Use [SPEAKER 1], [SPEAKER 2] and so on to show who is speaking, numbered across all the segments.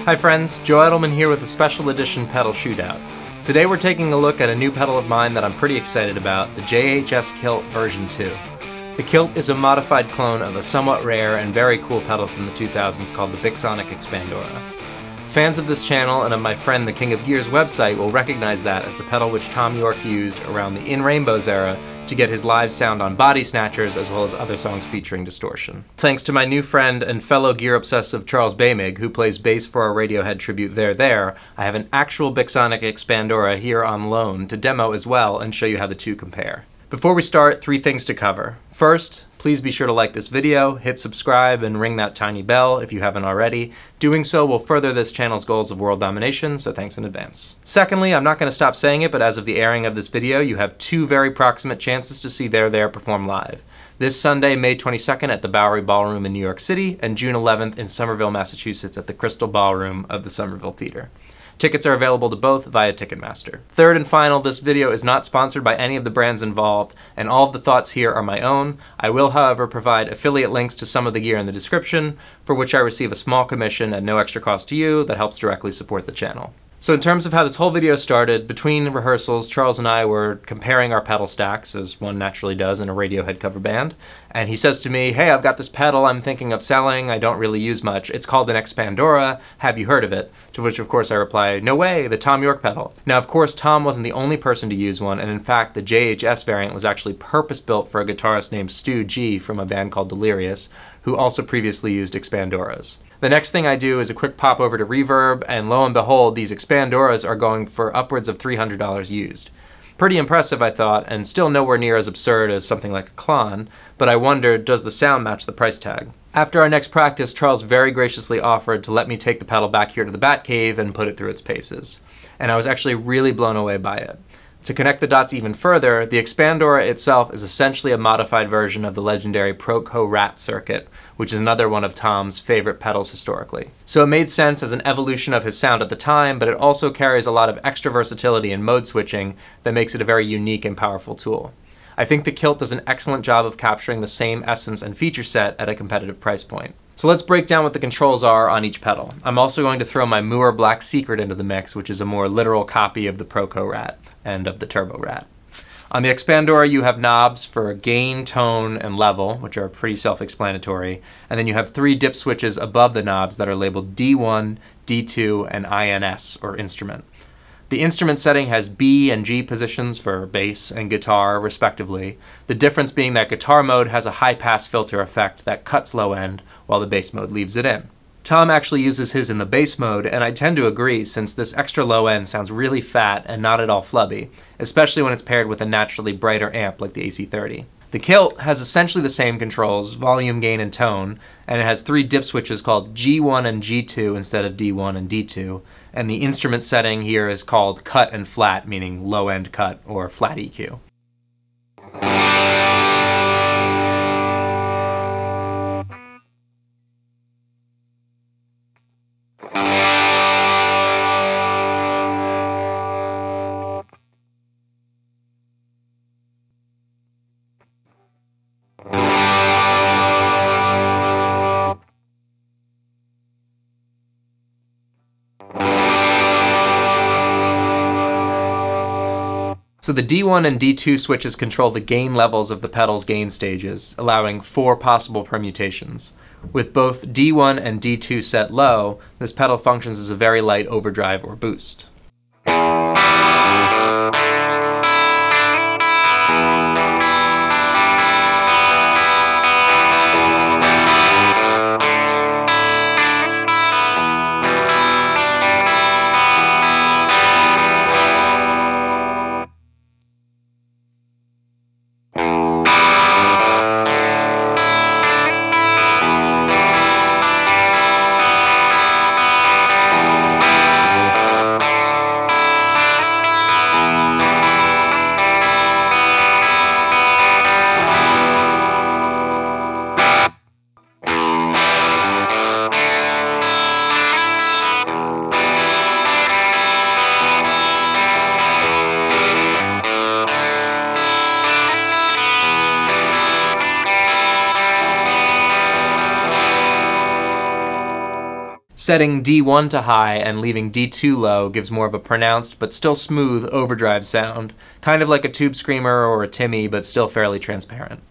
[SPEAKER 1] Hi friends, Joe Edelman here with a special edition pedal shootout. Today we're taking a look at a new pedal of mine that I'm pretty excited about, the JHS Kilt version 2. The Kilt is a modified clone of a somewhat rare and very cool pedal from the 2000s called the Bixonic Expandora. Fans of this channel and of my friend the King of Gears website will recognize that as the pedal which Thom Yorke used around the In Rainbows era to get his live sound on Body Snatchers as well as other songs featuring distortion. Thanks to my new friend and fellow gear obsessive Charles Baymig, who plays bass for our Radiohead tribute There, I have an actual Bixonic Expandora here on loan to demo as well and show you how the two compare. Before we start, 3 things to cover. First, please be sure to like this video, hit subscribe, and ring that tiny bell if you haven't already. Doing so will further this channel's goals of world domination, so thanks in advance. Secondly, I'm not going to stop saying it, but as of the airing of this video, you have 2 very proximate chances to see There perform live. This Sunday, May 22nd at the Bowery Ballroom in New York City, and June 11th in Somerville, Massachusetts at the Crystal Ballroom of the Somerville Theater. Tickets are available to both via Ticketmaster. Third and final, this video is not sponsored by any of the brands involved, and all of the thoughts here are my own. I will, however, provide affiliate links to some of the gear in the description, for which I receive a small commission at no extra cost to you that helps directly support the channel. So in terms of how this whole video started, between rehearsals, Charles and I were comparing our pedal stacks, as one naturally does in a Radiohead cover band, and he says to me, "Hey, I've got this pedal I'm thinking of selling, I don't really use much. It's called an Expandora, have you heard of it?" To which of course I reply, "No way, the Thom Yorke pedal." Now of course Tom wasn't the only person to use one, and in fact the JHS variant was actually purpose-built for a guitarist named Stu G from a band called Delirious, who also previously used Expandoras. The next thing I do is a quick pop over to Reverb, and lo and behold, these Expandoras are going for upwards of $300 used. Pretty impressive, I thought, and still nowhere near as absurd as something like a Klon, but I wondered, does the sound match the price tag? After our next practice, Charles very graciously offered to let me take the pedal back here to the Batcave and put it through its paces. And I was actually really blown away by it. To connect the dots even further, the Expandora itself is essentially a modified version of the legendary Proco Rat circuit, which is another one of Tom's favorite pedals historically. So it made sense as an evolution of his sound at the time, but it also carries a lot of extra versatility and mode switching that makes it a very unique and powerful tool. I think the Kilt does an excellent job of capturing the same essence and feature set at a competitive price point. So let's break down what the controls are on each pedal. I'm also going to throw my Mooer Black Secret into the mix, which is a more literal copy of the Proco Rat and of the Turbo Rat. On the Expandora, you have knobs for gain, tone, and level, which are pretty self-explanatory, and then you have 3 dip switches above the knobs that are labeled D1, D2, and INS, or instrument. The instrument setting has B and G positions for bass and guitar, respectively, the difference being that guitar mode has a high-pass filter effect that cuts low end, while the bass mode leaves it in. Tom actually uses his in the bass mode, and I tend to agree since this extra low end sounds really fat and not at all flubby, especially when it's paired with a naturally brighter amp like the AC30. The Kilt has essentially the same controls, volume, gain, and tone, and it has 3 dip switches called G1 and G2 instead of D1 and D2, and the instrument setting here is called cut and flat, meaning low end cut or flat EQ. So the D1 and D2 switches control the gain levels of the pedal's gain stages, allowing 4 possible permutations. With both D1 and D2 set low, this pedal functions as a very light overdrive or boost. Setting D1 to high and leaving D2 low gives more of a pronounced but still smooth overdrive sound, kind of like a Tube Screamer or a Timmy, but still fairly transparent.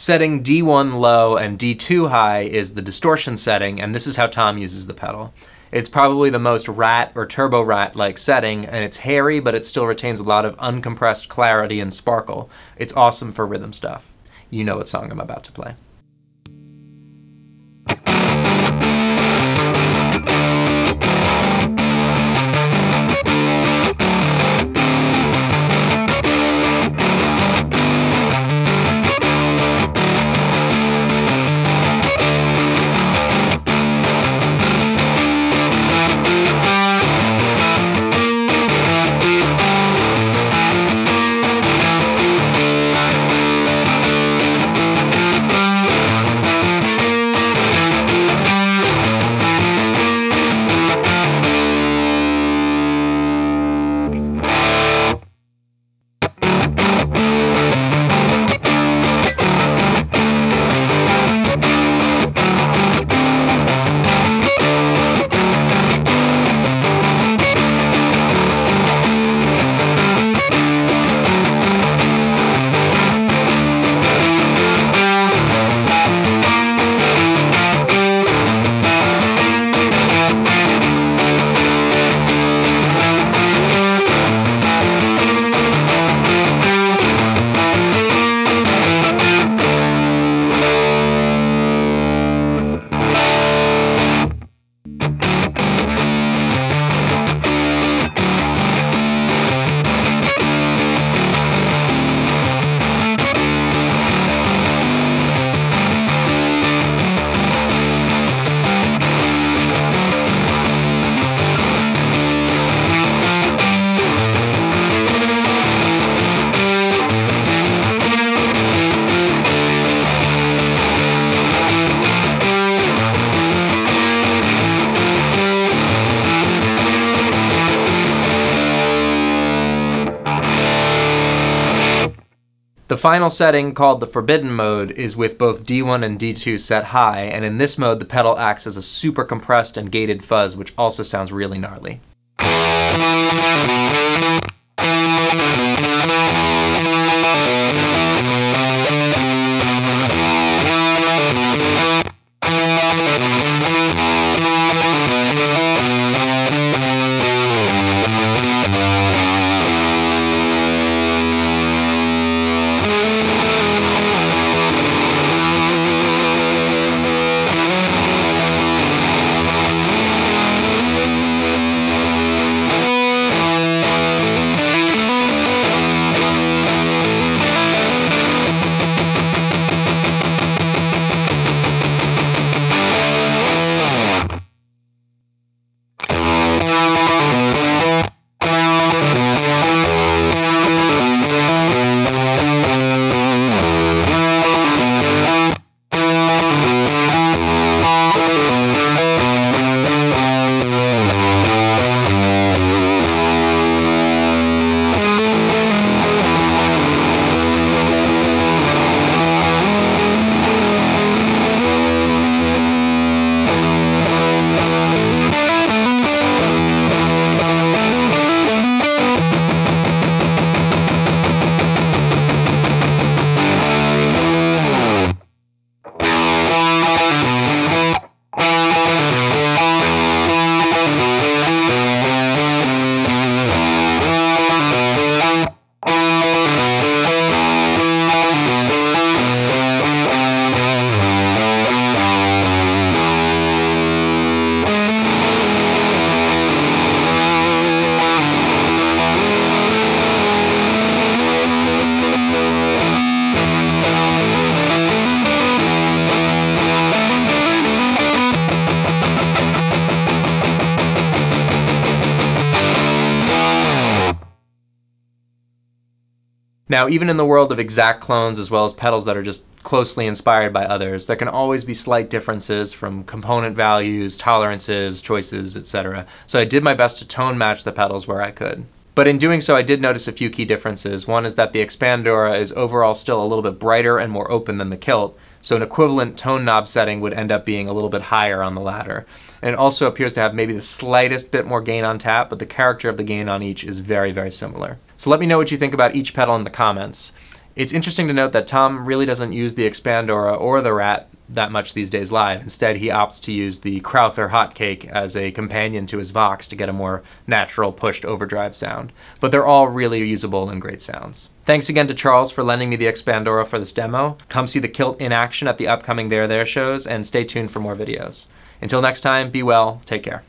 [SPEAKER 1] Setting D1 low and D2 high is the distortion setting, and this is how Tom uses the pedal. It's probably the most Rat or Turbo Rat-like setting, and it's hairy, but it still retains a lot of uncompressed clarity and sparkle. It's awesome for rhythm stuff. You know what song I'm about to play. The final setting, called the Forbidden Mode, is with both D1 and D2 set high, and in this mode the pedal acts as a super compressed and gated fuzz, which also sounds really gnarly. Now, even in the world of exact clones as well as pedals that are just closely inspired by others, there can always be slight differences from component values, tolerances, choices, etc. So I did my best to tone match the pedals where I could. But in doing so, I did notice a few key differences. One is that the Expandora is overall still a little bit brighter and more open than the Kilt, so an equivalent tone knob setting would end up being a little bit higher on the latter. And it also appears to have maybe the slightest bit more gain on tap, but the character of the gain on each is very, very similar. So let me know what you think about each pedal in the comments. It's interesting to note that Tom really doesn't use the Expandora or the Rat that much these days live. Instead, he opts to use the Crowther Hotcake as a companion to his Vox to get a more natural pushed overdrive sound. But they're all really usable and great sounds. Thanks again to Charles for lending me the Expandora for this demo. Come see the Kilt in action at the upcoming There There shows, and stay tuned for more videos. Until next time, be well, take care.